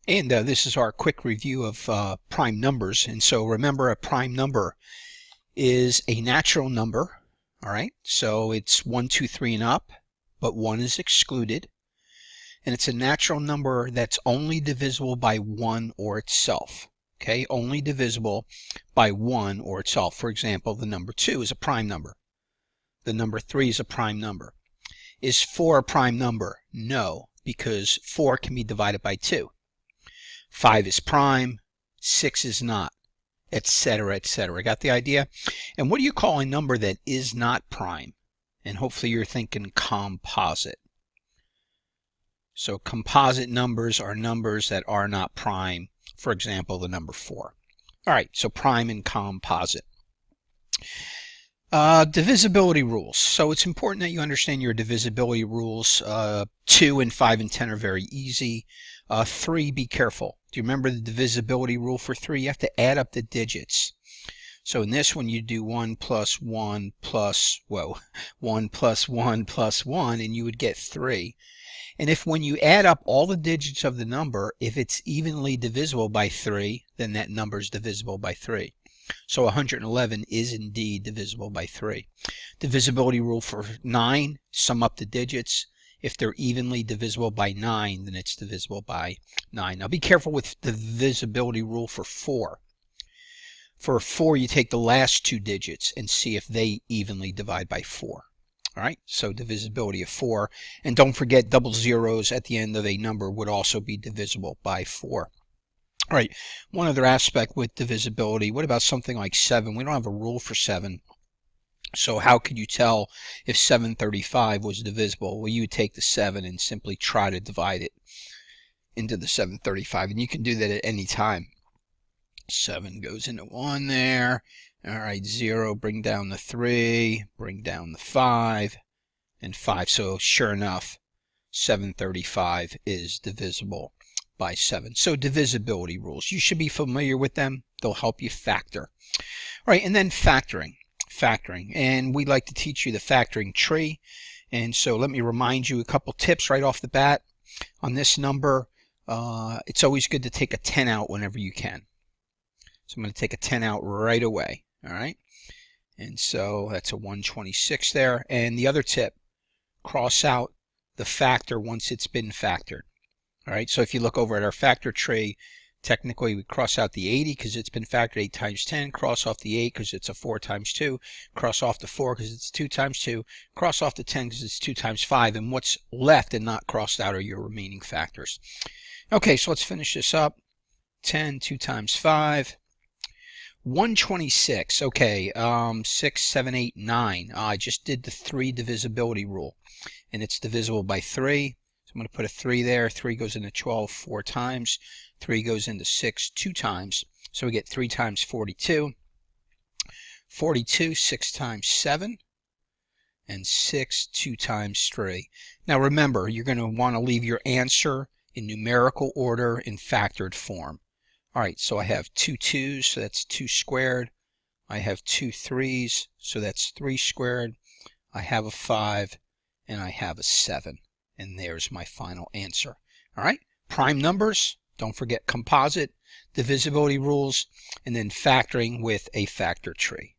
And this is our quick review of prime numbers. And so remember, a prime number is a natural number. All right, so it's 1, 2, 3 and up, but 1 is excluded. And it's a natural number that's only divisible by 1 or itself. Okay, only divisible by 1 or itself. For example, the number 2 is a prime number. The number 3 is a prime number. Is 4 a prime number? No, because 4 can be divided by 2. 5 is prime, 6 is not, etc., etc. Got the idea? And what do you call a number that is not prime? And hopefully you're thinking composite. So composite numbers are numbers that are not prime. For example, the number 4. All right, so prime and composite. Divisibility rules. So it's important that you understand your divisibility rules. 2 and 5 and 10 are very easy. 3, be careful. Do you remember the divisibility rule for 3? You have to add up the digits. So in this one, you do 1 plus 1 plus, 1 plus 1 plus 1, and you would get 3. And if when you add up all the digits of the number, if it's evenly divisible by 3, then that number is divisible by 3. So 111 is indeed divisible by 3. Divisibility rule for 9, sum up the digits. If they're evenly divisible by 9, then it's divisible by 9. Now be careful with the divisibility rule for 4. For 4, you take the last 2 digits and see if they evenly divide by 4. All right, so divisibility of 4. And don't forget, double zeros at the end of a number would also be divisible by 4. All right, one other aspect with divisibility, what about something like 7? We don't have a rule for 7. So how could you tell if 735 was divisible? Well, you would take the 7 and simply try to divide it into the 735. And you can do that at any time. 7 goes into 1 there. All right, 0, bring down the 3, bring down the 5, and 5. So sure enough, 735 is divisible by 7. So divisibility rules. You should be familiar with them. They'll help you factor. All right, and then factoring. And we like to teach you the factoring tree. And so let me remind you a couple tips right off the bat. On this number, it's always good to take a 10 out whenever you can. So I'm going to take a 10 out right away. All right, and so that's a 126 there. And the other tip, cross out the factor once it's been factored. All right, so if you look over at our factor tree, technically we cross out the 80 because it's been factored 8 times 10, cross off the 8 because it's a 4 times 2, cross off the 4 because it's 2 times 2, cross off the 10 because it's 2 times 5, and what's left and not crossed out are your remaining factors. Okay, so let's finish this up. 10, 2 times 5. 126, okay, 6, 7, 8, 9. I just did the 3 divisibility rule, and it's divisible by 3. So I'm going to put a 3 there. 3 goes into 12 4 times. 3 goes into 6 2 times. So we get 3 times 42. 42, 6 times 7. And 6, 2 times 3. Now remember, you're going to want to leave your answer in numerical order in factored form. All right, so I have 2 2's, so that's 2 squared. I have 2 3's, so that's 3 squared. I have a 5, and I have a 7. And there's my final answer. All right, prime numbers, don't forget composite, divisibility rules, and then factoring with a factor tree.